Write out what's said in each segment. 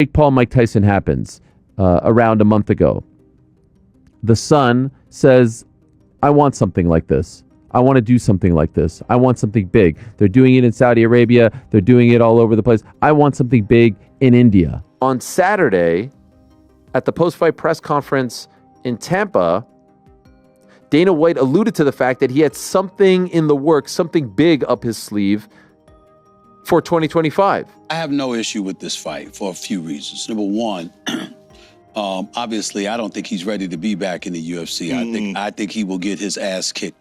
Jake Paul, Mike Tyson happens around a month ago. The son says, I want something like this. I want to do something like this. I want something big. They're doing it in Saudi Arabia. They're doing it all over the place. I want something big in India. On Saturday, at the post-fight press conference in Tampa, Dana White alluded to the fact that he had something in the works, something big up his sleeve for 2025. I have no issue with this fight for a few reasons. Number one, obviously, I don't think he's ready to be back in the UFC. I think he will get his ass kicked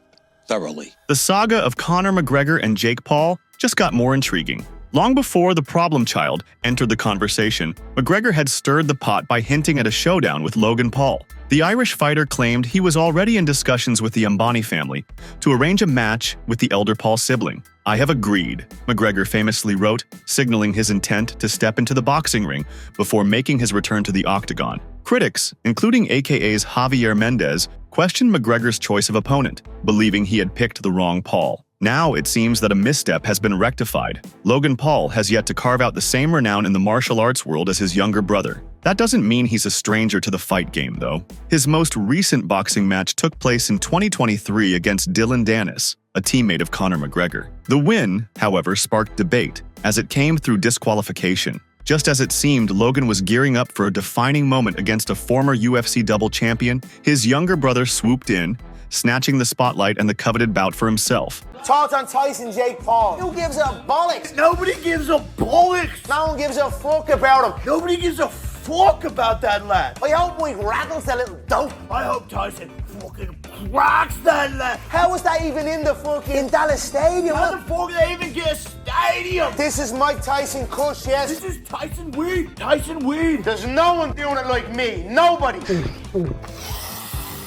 thoroughly. The saga of Conor McGregor and Jake Paul just got more intriguing. Long before the problem child entered the conversation, McGregor had stirred the pot by hinting at a showdown with Logan Paul. The Irish fighter claimed he was already in discussions with the Ambani family to arrange a match with the elder Paul sibling. I have agreed, McGregor famously wrote, signaling his intent to step into the boxing ring before making his return to the octagon. Critics, including AKA's Javier Mendez, questioned McGregor's choice of opponent, believing he had picked the wrong Paul. Now it seems that a misstep has been rectified. Logan Paul has yet to carve out the same renown in the martial arts world as his younger brother. That doesn't mean he's a stranger to the fight game, though. His most recent boxing match took place in 2023 against Dylan Dennis, a teammate of Conor McGregor. The win, however, sparked debate, as it came through disqualification. Just as it seemed Logan was gearing up for a defining moment against a former UFC double champion, his younger brother swooped in, snatching the spotlight and the coveted bout for himself. Thoughts on Tyson, Jake Paul? Who gives a bollocks? Nobody gives a bollocks. No one gives a fuck about him. Nobody gives a fuck about that lad. I hope Mike rattles that little dope. I hope Tyson fucking cracks that lad. How was that even in the fucking Dallas Stadium? How the fuck did they even get a stadium? This is Mike Tyson Kush, yes? This is Tyson Weed. Tyson Weed. There's no one doing it like me. Nobody.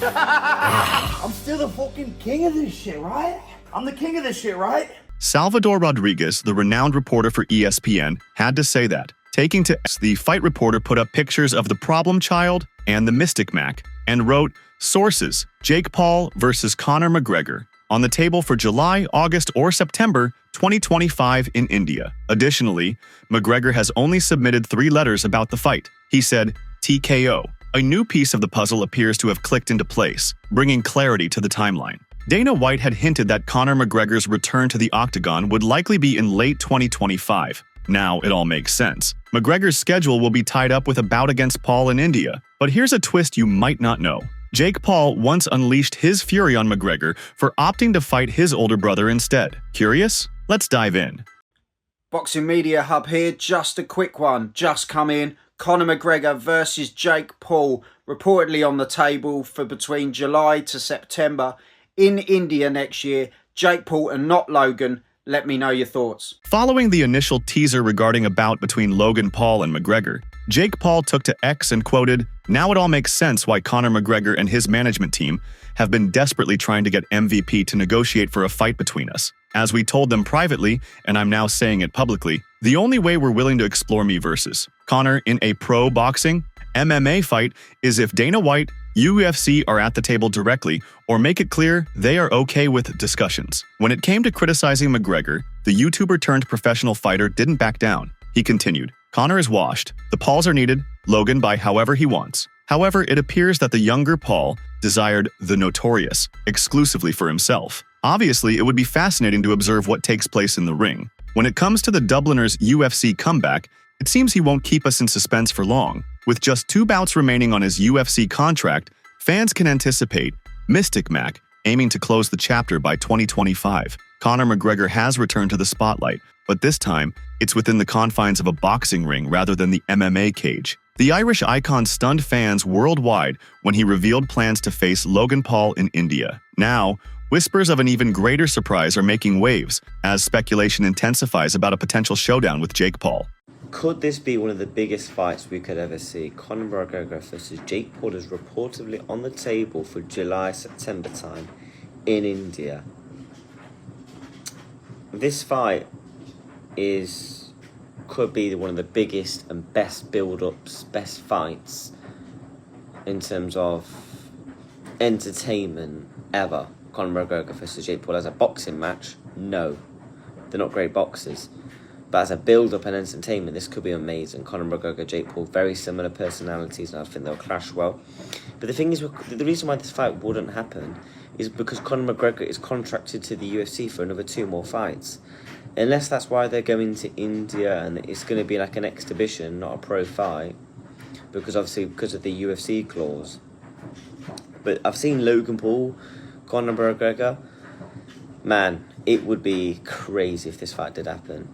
I'm still the fucking king of this shit, right? I'm the king of this shit, right? Salvador Rodriguez, the renowned reporter for ESPN, had to say that. Taking to X, the fight reporter put up pictures of the problem child and the Mystic Mac and wrote, "Sources, Jake Paul versus Conor McGregor, on the table for July, August, or September 2025 in India." Additionally, McGregor has only submitted 3 letters about the fight. He said, TKO. A new piece of the puzzle appears to have clicked into place, bringing clarity to the timeline. Dana White had hinted that Conor McGregor's return to the octagon would likely be in late 2025. Now it all makes sense. McGregor's schedule will be tied up with a bout against Paul in India. But here's a twist you might not know. Jake Paul once unleashed his fury on McGregor for opting to fight his older brother instead. Curious? Let's dive in. Boxing Media Hub here, just a quick one. Just come in. Conor McGregor versus Jake Paul, reportedly on the table for between July to September in India next year. Jake Paul and not Logan. Let me know your thoughts. Following the initial teaser regarding a bout between Logan Paul and McGregor, Jake Paul took to X and quoted, "Now it all makes sense why Conor McGregor and his management team have been desperately trying to get MVP to negotiate for a fight between us. As we told them privately, and I'm now saying it publicly, the only way we're willing to explore me versus Conor in a pro boxing MMA fight is if Dana White, UFC are at the table directly or make it clear they are okay with discussions." When it came to criticizing McGregor, the YouTuber turned professional fighter didn't back down. He continued, "Conor is washed. The Pauls are needed. Logan by however he wants." However, it appears that the younger Paul desired the Notorious exclusively for himself. Obviously, it would be fascinating to observe what takes place in the ring. When it comes to the Dubliner's UFC comeback, it seems he won't keep us in suspense for long. With just 2 bouts remaining on his UFC contract, fans can anticipate Mystic Mac aiming to close the chapter by 2025. Conor McGregor has returned to the spotlight, but this time, it's within the confines of a boxing ring rather than the MMA cage. The Irish icon stunned fans worldwide when he revealed plans to face Logan Paul in India. Now, whispers of an even greater surprise are making waves as speculation intensifies about a potential showdown with Jake Paul. Could this be one of the biggest fights we could ever see? Conor McGregor versus Jake Paul is reportedly on the table for July-September time in India. This fight could be one of the biggest and best build-ups, best fights in terms of entertainment ever. Conor McGregor versus Jake Paul as a boxing match? No, they're not great boxers. But as a build-up and entertainment, this could be amazing. Conor McGregor, Jake Paul, very similar personalities, and I think they'll clash well. But the thing is, the reason why this fight wouldn't happen is because Conor McGregor is contracted to the UFC for another 2 more fights. Unless that's why they're going to India and it's going to be like an exhibition, not a pro fight. Because obviously, because of the UFC clause. But I've seen Logan Paul, Conor McGregor. Man, it would be crazy if this fight did happen.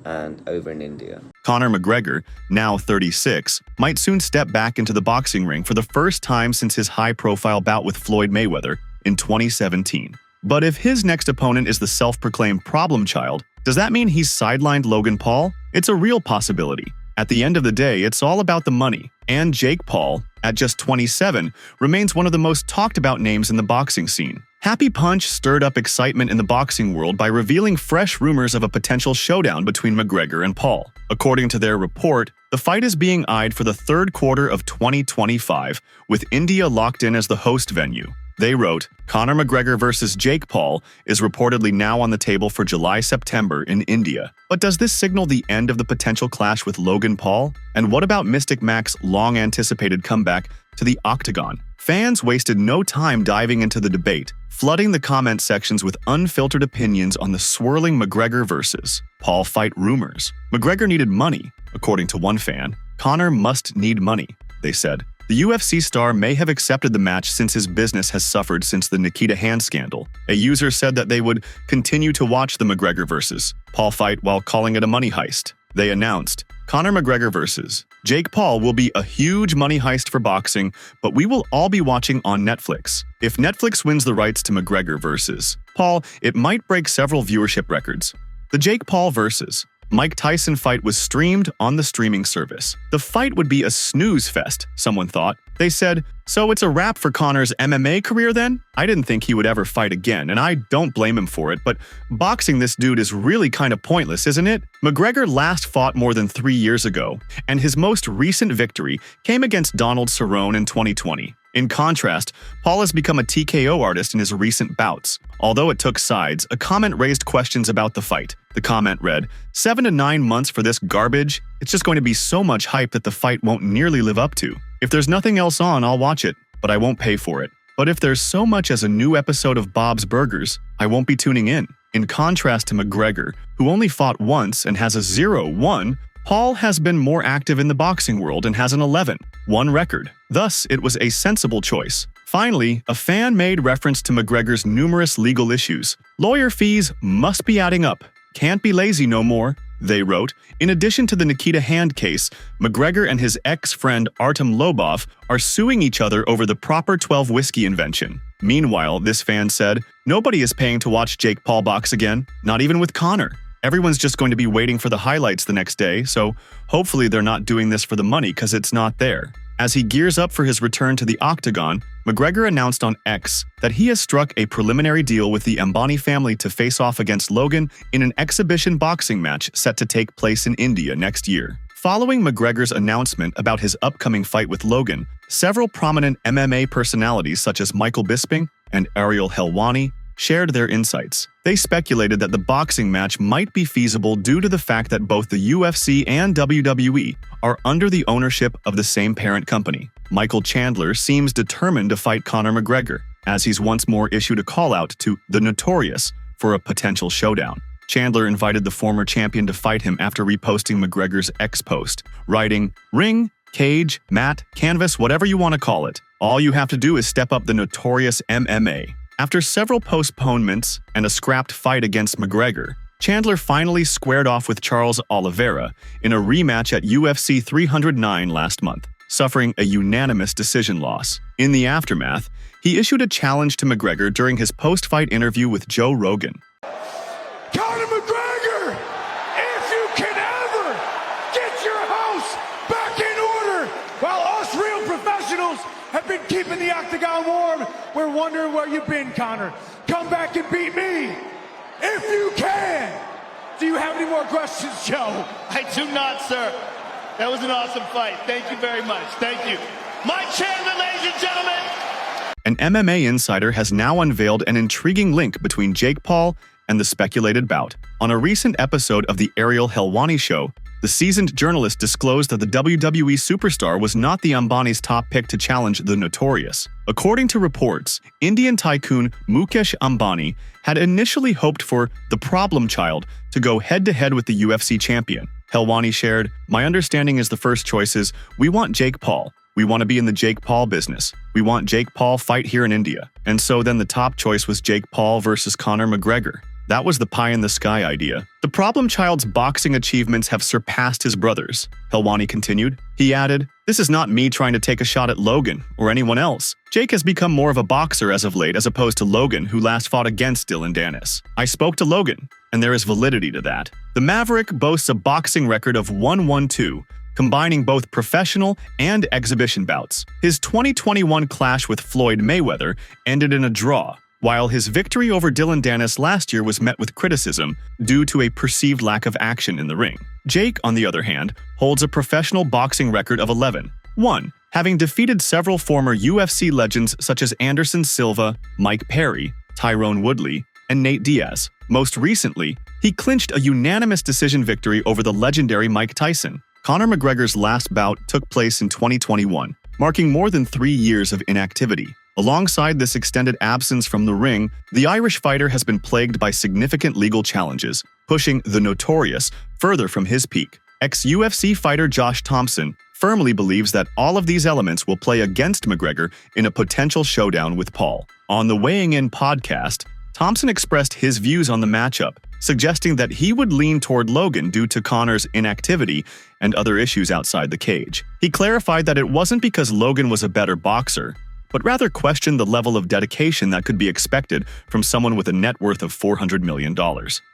And over in India. Conor McGregor, now 36, might soon step back into the boxing ring for the first time since his high-profile bout with Floyd Mayweather in 2017. But if his next opponent is the self-proclaimed problem child, does that mean he's sidelined Logan Paul? It's a real possibility. At the end of the day, it's all about the money. And Jake Paul, at just 27, remains one of the most talked about names in the boxing scene. Happy Punch stirred up excitement in the boxing world by revealing fresh rumors of a potential showdown between McGregor and Paul. According to their report, the fight is being eyed for the third quarter of 2025, with India locked in as the host venue. They wrote, Conor McGregor versus Jake Paul is reportedly now on the table for July-September in India. But does this signal the end of the potential clash with Logan Paul? And what about Mystic Mac's long-anticipated comeback to the octagon? Fans wasted no time diving into the debate, flooding the comment sections with unfiltered opinions on the swirling McGregor versus Paul fight rumors. McGregor needed money, according to one fan. Conor must need money, they said. The UFC star may have accepted the match since his business has suffered since the Nikita Hand scandal. A user said that they would continue to watch the McGregor versus Paul fight while calling it a money heist. They announced, Conor McGregor versus Jake Paul will be a huge money heist for boxing, but we will all be watching on Netflix. If Netflix wins the rights to McGregor versus Paul, it might break several viewership records. The Jake Paul versus Mike Tyson fight was streamed on the streaming service. The fight would be a snooze fest, someone thought. They said, so it's a wrap for Conor's MMA career then? I didn't think he would ever fight again, and I don't blame him for it, but boxing this dude is really kind of pointless, isn't it? McGregor last fought more than 3 years ago, and his most recent victory came against Donald Cerrone in 2020. In contrast, Paul has become a TKO artist in his recent bouts. Although it took sides, a comment raised questions about the fight. The comment read, 7 to 9 months for this garbage? It's just going to be so much hype that the fight won't nearly live up to. If there's nothing else on, I'll watch it, but I won't pay for it. But if there's so much as a new episode of Bob's Burgers, I won't be tuning in. In contrast to McGregor, who only fought once and has a 0-1, Paul has been more active in the boxing world and has an 11-1 record. Thus, it was a sensible choice. Finally, a fan made reference to McGregor's numerous legal issues. Lawyer fees must be adding up. Can't be lazy no more, they wrote. In addition to the Nikita Hand case, McGregor and his ex-friend Artem Lobov are suing each other over the Proper 12 whiskey invention. Meanwhile, this fan said, nobody is paying to watch Jake Paul box again, not even with Conor. Everyone's just going to be waiting for the highlights the next day, so hopefully they're not doing this for the money because it's not there. As he gears up for his return to the octagon, McGregor announced on X that he has struck a preliminary deal with the Ambani family to face off against Logan in an exhibition boxing match set to take place in India next year. Following McGregor's announcement about his upcoming fight with Logan, several prominent MMA personalities such as Michael Bisping and Ariel Helwani shared their insights. They speculated that the boxing match might be feasible due to the fact that both the UFC and WWE are under the ownership of the same parent company. Michael Chandler seems determined to fight Conor McGregor, as he's once more issued a call-out to The Notorious for a potential showdown. Chandler invited the former champion to fight him after reposting McGregor's X post, writing, ring, cage, mat, canvas, whatever you want to call it. All you have to do is step up the Notorious MMA. After several postponements and a scrapped fight against McGregor, Chandler finally squared off with Charles Oliveira in a rematch at UFC 309 last month, suffering a unanimous decision loss. In the aftermath, he issued a challenge to McGregor during his post-fight interview with Joe Rogan. Conor McGregor, if you can ever get your house back in order while us real professionals have been keeping the octagon warm, we're wondering where you've been, Conor. Come back and beat me, if you can. Do you have any more questions, Joe? I do not, sir. That was an awesome fight. Thank you very much. Thank you. Mike Chandler, ladies and gentlemen. An MMA insider has now unveiled an intriguing link between Jake Paul and the speculated bout. On a recent episode of the Ariel Helwani Show, the seasoned journalist disclosed that the WWE superstar was not the Ambani's top pick to challenge the Notorious. According to reports, Indian tycoon Mukesh Ambani had initially hoped for the problem child to go head-to-head with the UFC champion. Helwani shared, "My understanding is the first choice is, we want Jake Paul. We want to be in the Jake Paul business. We want Jake Paul fight here in India." And so then the top choice was Jake Paul versus Conor McGregor. That was the pie-in-the-sky idea. The problem child's boxing achievements have surpassed his brothers, Helwani continued. He added, "This is not me trying to take a shot at Logan or anyone else. Jake has become more of a boxer as of late as opposed to Logan, who last fought against Dylan Dennis. I spoke to Logan, and there is validity to that." The Maverick boasts a boxing record of 1-1-2, combining both professional and exhibition bouts. His 2021 clash with Floyd Mayweather ended in a draw, while his victory over Dylan Dennis last year was met with criticism due to a perceived lack of action in the ring. Jake, on the other hand, holds a professional boxing record of 11-1, having defeated several former UFC legends such as Anderson Silva, Mike Perry, Tyrone Woodley, and Nate Diaz. Most recently, he clinched a unanimous decision victory over the legendary Mike Tyson. Conor McGregor's last bout took place in 2021, marking more than 3 years of inactivity. Alongside this extended absence from the ring, the Irish fighter has been plagued by significant legal challenges, pushing the Notorious further from his peak. Ex-UFC fighter Josh Thompson firmly believes that all of these elements will play against McGregor in a potential showdown with Paul. On the Weighing In podcast, Thompson expressed his views on the matchup, suggesting that he would lean toward Logan due to Conor's inactivity and other issues outside the cage. He clarified that it wasn't because Logan was a better boxer, but rather questioned the level of dedication that could be expected from someone with a net worth of $400 million.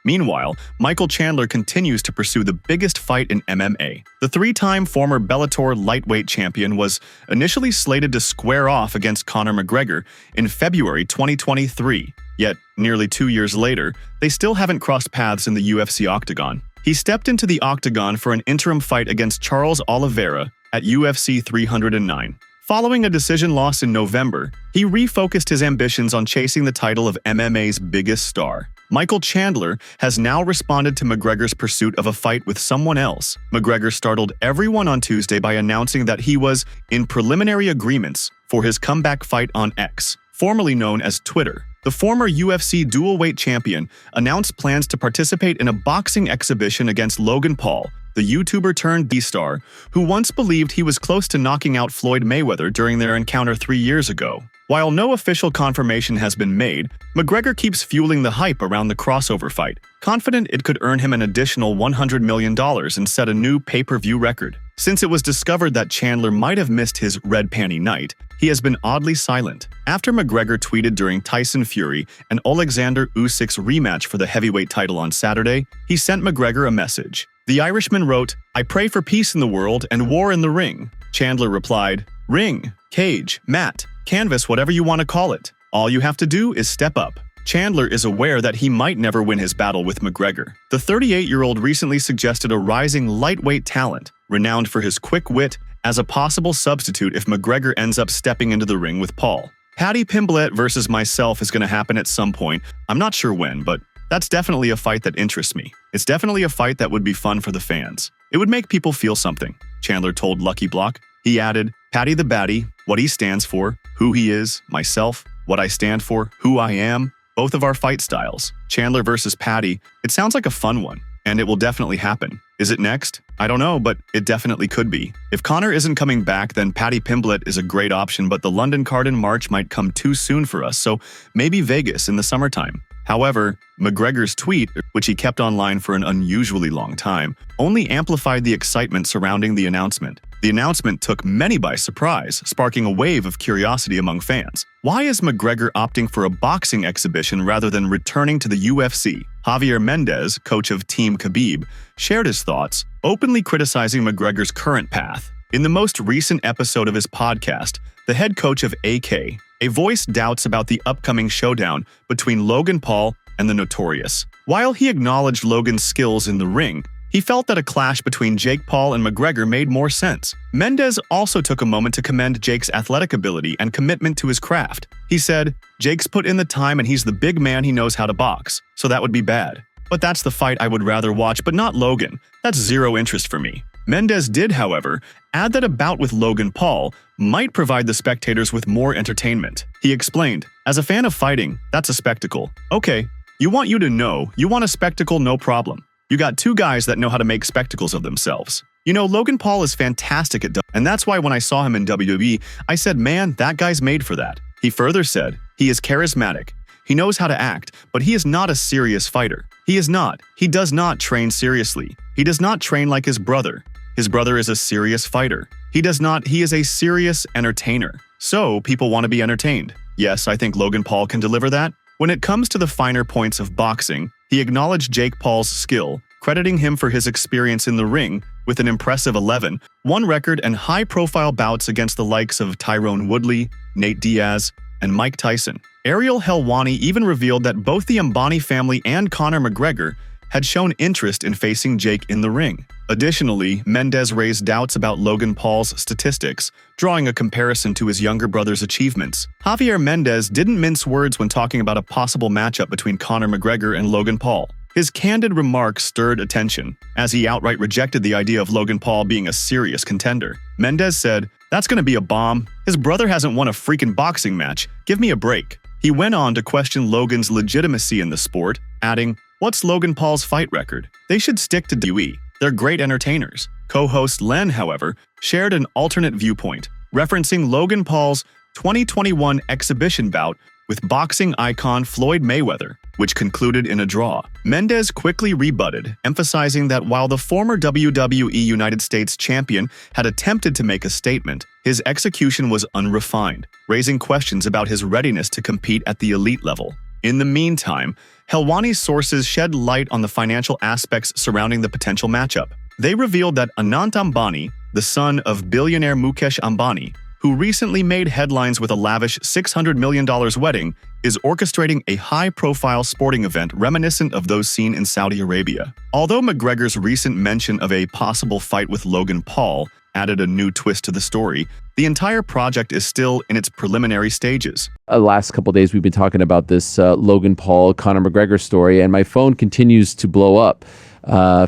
Meanwhile, Michael Chandler continues to pursue the biggest fight in MMA. The three-time former Bellator lightweight champion was initially slated to square off against Conor McGregor in February 2023. Yet, nearly 2 years later, they still haven't crossed paths in the UFC octagon. He stepped into the octagon for an interim fight against Charles Oliveira at UFC 309. Following a decision loss in November, he refocused his ambitions on chasing the title of MMA's biggest star. Michael Chandler has now responded to McGregor's pursuit of a fight with someone else. McGregor startled everyone on Tuesday by announcing that he was in preliminary agreements for his comeback fight on X, formerly known as Twitter. The former UFC dual-weight champion announced plans to participate in a boxing exhibition against Logan Paul, the YouTuber turned D-star, who once believed he was close to knocking out Floyd Mayweather during their encounter 3 years ago. While no official confirmation has been made, McGregor keeps fueling the hype around the crossover fight, confident it could earn him an additional $100 million and set a new pay-per-view record. Since it was discovered that Chandler might have missed his red panty night, he has been oddly silent. After McGregor tweeted during Tyson Fury and Alexander Usyk's rematch for the heavyweight title on Saturday, he sent McGregor a message. The Irishman wrote, "I pray for peace in the world and war in the ring." Chandler replied, "Ring, cage, mat, canvas, whatever you want to call it. All you have to do is step up." Chandler is aware that he might never win his battle with McGregor. The 38-year-old recently suggested a rising lightweight talent, renowned for his quick wit, as a possible substitute if McGregor ends up stepping into the ring with Paul. Paddy Pimblett versus myself is going to happen at some point. I'm not sure when, but that's definitely a fight that interests me. It's definitely a fight that would be fun for the fans. It would make people feel something, Chandler told Lucky Block. He added, "Paddy the Baddie, what he stands for, who he is, myself, what I stand for, who I am, both of our fight styles. Chandler versus Paddy, it sounds like a fun one, and it will definitely happen. Is it next? I don't know, but it definitely could be. If Conor isn't coming back, then Paddy Pimblett is a great option, but the London card in March might come too soon for us, so maybe Vegas in the summertime." However, McGregor's tweet, which he kept online for an unusually long time, only amplified the excitement surrounding the announcement. The announcement took many by surprise, sparking a wave of curiosity among fans. Why is McGregor opting for a boxing exhibition rather than returning to the UFC? Javier Mendez, coach of Team Khabib, shared his thoughts, openly criticizing McGregor's current path. In the most recent episode of his podcast, the head coach of AK voiced doubts about the upcoming showdown between Logan Paul and the Notorious. While he acknowledged Logan's skills in the ring, He felt that a clash between Jake Paul and McGregor made more sense. Mendes also took a moment to commend Jake's athletic ability and commitment to his craft. He said, "Jake's put in the time and he's the big man, he knows how to box, so that would be bad. But that's the fight I would rather watch, but not Logan. That's zero interest for me." Mendes did, however, add that a bout with Logan Paul might provide the spectators with more entertainment. He explained, "As a fan of fighting, that's a spectacle. Okay, you want a spectacle, no problem. You got two guys that know how to make spectacles of themselves. You know, Logan Paul is fantastic at and that's why when I saw him in WWE, I said, man, that guy's made for that." He further said, "He is charismatic. He knows how to act, but he is not a serious fighter. He is not. He does not train seriously. He does not train like his brother. His brother is a serious fighter. He is a serious entertainer. So people want to be entertained. Yes, I think Logan Paul can deliver that." When it comes to the finer points of boxing, he acknowledged Jake Paul's skill, crediting him for his experience in the ring with an impressive 11-1 record and high-profile bouts against the likes of Tyrone Woodley, Nate Diaz, and Mike Tyson. Ariel Helwani even revealed that both the Ambani family and Conor McGregor had shown interest in facing Jake in the ring. Additionally, Mendes raised doubts about Logan Paul's statistics, drawing a comparison to his younger brother's achievements. Javier Mendes didn't mince words when talking about a possible matchup between Conor McGregor and Logan Paul. His candid remarks stirred attention, as he outright rejected the idea of Logan Paul being a serious contender. Mendes said, "That's gonna be a bomb. His brother hasn't won a freaking boxing match. Give me a break." He went on to question Logan's legitimacy in the sport, adding, "What's Logan Paul's fight record? They should stick to WWE. They're great entertainers." Co-host Len, however, shared an alternate viewpoint, referencing Logan Paul's 2021 exhibition bout with boxing icon Floyd Mayweather, which concluded in a draw. Mendes quickly rebutted, emphasizing that while the former WWE United States champion had attempted to make a statement, his execution was unrefined, raising questions about his readiness to compete at the elite level. In the meantime, Helwani's sources shed light on the financial aspects surrounding the potential matchup. They revealed that Anant Ambani, the son of billionaire Mukesh Ambani, who recently made headlines with a lavish $600 million wedding, is orchestrating a high-profile sporting event reminiscent of those seen in Saudi Arabia. Although McGregor's recent mention of a possible fight with Logan Paul added a new twist to the story, the entire project is still in its preliminary stages. Last couple of days, we've been talking about this Logan Paul, Conor McGregor story, and my phone continues to blow up.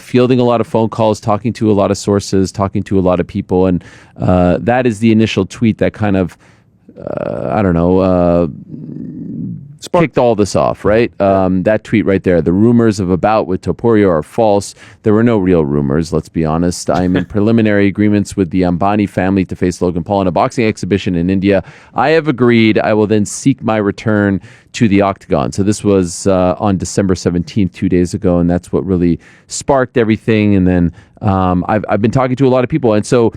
Fielding a lot of phone calls, talking to a lot of sources, talking to a lot of people, and that is the initial tweet that kind of, kicked all this off, right? That tweet right there, the rumors of a bout with Topuria are false. There were no real rumors, let's be honest. I'm in preliminary agreements with the Ambani family to face Logan Paul in a boxing exhibition in India. I have agreed. I will then seek my return to the octagon. So this was on December 17th, 2 days ago, and that's what really sparked everything. And then I've been talking to a lot of people, and so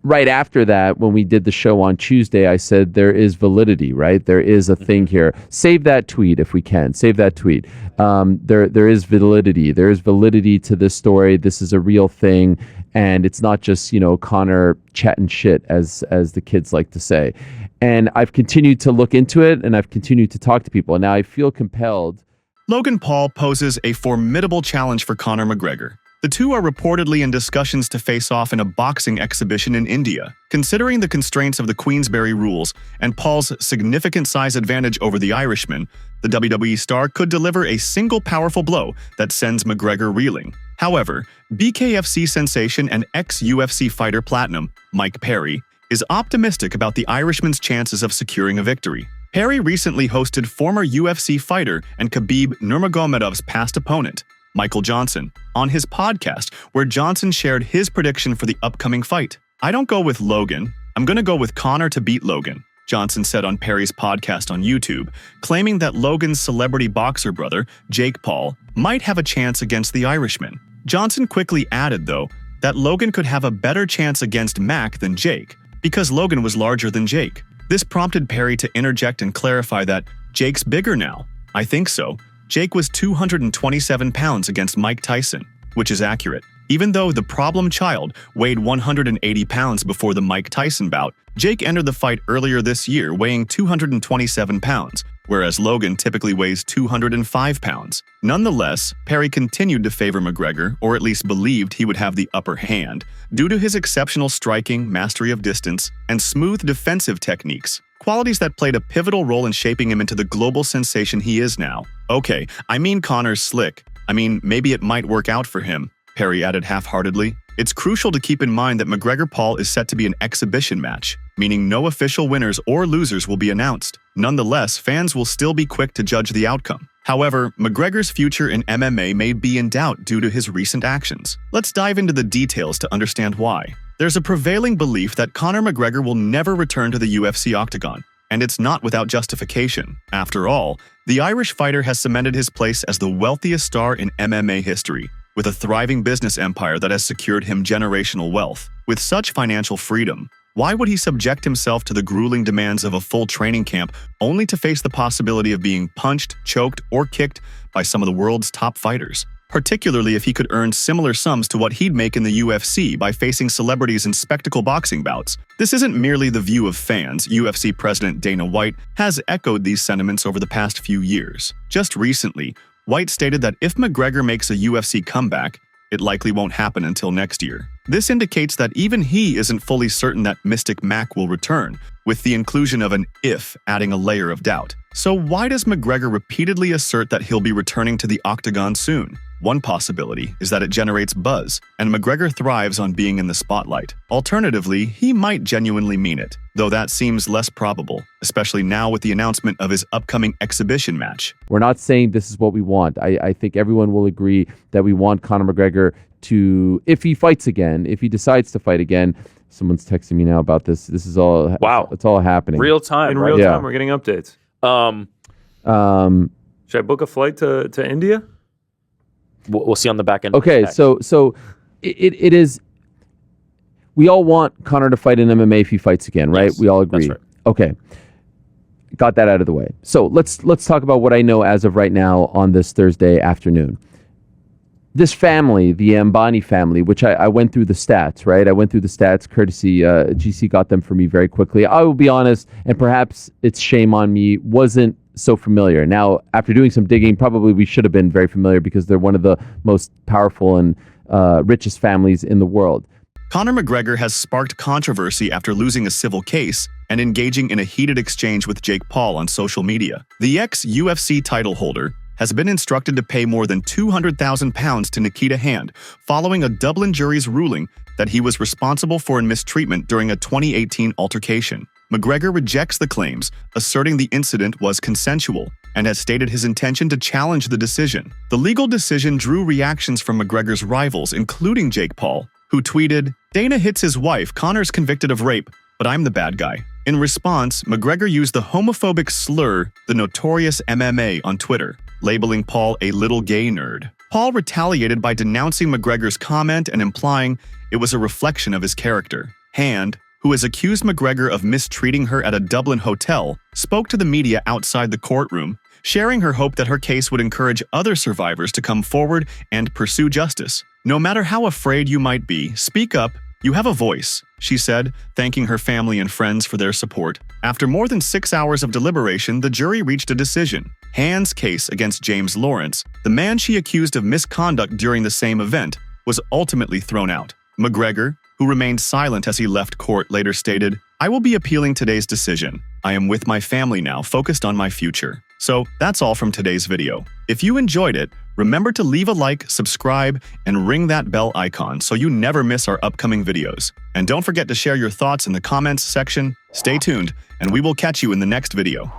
right after that, when we did the show on Tuesday, I said there is validity, right? There is a thing here. Save that tweet if we can. Save that tweet. There is validity. There is validity to this story. This is a real thing, and it's not just Conor chatting shit, as the kids like to say. And I've continued to look into it, and I've continued to talk to people. And now I feel compelled. Logan Paul poses a formidable challenge for Conor McGregor. The two are reportedly in discussions to face off in a boxing exhibition in India. Considering the constraints of the Queensberry rules and Paul's significant size advantage over the Irishman, the WWE star could deliver a single powerful blow that sends McGregor reeling. However, BKFC sensation and ex-UFC fighter Platinum, Mike Perry, is optimistic about the Irishman's chances of securing a victory. Perry recently hosted former UFC fighter and Khabib Nurmagomedov's past opponent, Michael Johnson, on his podcast, where Johnson shared his prediction for the upcoming fight. "I don't go with Logan. I'm going to go with Conor to beat Logan," Johnson said on Perry's podcast on YouTube, claiming that Logan's celebrity boxer brother, Jake Paul, might have a chance against the Irishman. Johnson quickly added, though, that Logan could have a better chance against Mac than Jake, because Logan was larger than Jake. This prompted Perry to interject and clarify that Jake's bigger now. "I think so. Jake was 227 pounds against Mike Tyson," which is accurate. Even though the problem child weighed 180 pounds before the Mike Tyson bout, Jake entered the fight earlier this year weighing 227 pounds, whereas Logan typically weighs 205 pounds. Nonetheless, Perry continued to favor McGregor, or at least believed he would have the upper hand, due to his exceptional striking, mastery of distance, and smooth defensive techniques, qualities that played a pivotal role in shaping him into the global sensation he is now. Okay, I mean Conor's slick. I mean, maybe it might work out for him, Perry added half-heartedly. It's crucial to keep in mind that McGregor-Paul is set to be an exhibition match, meaning no official winners or losers will be announced. Nonetheless, fans will still be quick to judge the outcome. However, McGregor's future in MMA may be in doubt due to his recent actions. Let's dive into the details to understand why. There's a prevailing belief that Conor McGregor will never return to the UFC octagon, and it's not without justification. After all, the Irish fighter has cemented his place as the wealthiest star in MMA history, with a thriving business empire that has secured him generational wealth. With such financial freedom, why would he subject himself to the grueling demands of a full training camp only to face the possibility of being punched, choked, or kicked by some of the world's top fighters? Particularly if he could earn similar sums to what he'd make in the UFC by facing celebrities in spectacle boxing bouts. This isn't merely the view of fans. UFC President Dana White has echoed these sentiments over the past few years. Just recently, White stated that if McGregor makes a UFC comeback, it likely won't happen until next year. This indicates that even he isn't fully certain that Mystic Mac will return, with the inclusion of an "if" adding a layer of doubt. So why does McGregor repeatedly assert that he'll be returning to the octagon soon? One possibility is that it generates buzz, and McGregor thrives on being in the spotlight. Alternatively, he might genuinely mean it, though that seems less probable, especially now with the announcement of his upcoming exhibition match. We're not saying this is what we want. I think everyone will agree that we want Conor McGregor to, if he fights again, if he decides to fight again. Someone's texting me now about this. This is all, wow, it's all happening. Real time. In real time, we're getting updates. Should I book a flight to India? We'll see on the back end. Okay, so it is. We all want Conor to fight in MMA if he fights again, right? Yes, we all agree. that's right. Okay, got that out of the way. So let's talk about what I know as of right now on this Thursday afternoon. This family, the Ambani family, which I went through the stats, right? I went through the stats, courtesy GC got them for me very quickly. I will be honest, and perhaps it's shame on me, wasn't so familiar. Now, after doing some digging, probably we should have been very familiar because they're one of the most powerful and richest families in the world. Conor McGregor has sparked controversy after losing a civil case and engaging in a heated exchange with Jake Paul on social media. The ex-UFC title holder has been instructed to pay more than £200,000 to Nikita Hand following a Dublin jury's ruling that he was responsible for mistreatment during a 2018 altercation. McGregor rejects the claims, asserting the incident was consensual, and has stated his intention to challenge the decision. The legal decision drew reactions from McGregor's rivals, including Jake Paul, who tweeted, "Dana hits his wife, Conor's convicted of rape, but I'm the bad guy." In response, McGregor used the homophobic slur, the notorious MMA, on Twitter, labeling Paul a little gay nerd. Paul retaliated by denouncing McGregor's comment and implying it was a reflection of his character. Hand, who has accused McGregor of mistreating her at a Dublin hotel, spoke to the media outside the courtroom, sharing her hope that her case would encourage other survivors to come forward and pursue justice. "No matter how afraid you might be, speak up. You have a voice," she said, thanking her family and friends for their support. After more than 6 hours of deliberation, the jury reached a decision. Hand's case against James Lawrence, the man she accused of misconduct during the same event, was ultimately thrown out. McGregor, who remained silent as he left court, later stated, "I will be appealing today's decision. I am with my family now, focused on my future." So that's all from today's video. If you enjoyed it, remember to leave a like, subscribe, and ring that bell icon so you never miss our upcoming videos. And don't forget to share your thoughts in the comments section. Stay tuned, and we will catch you in the next video.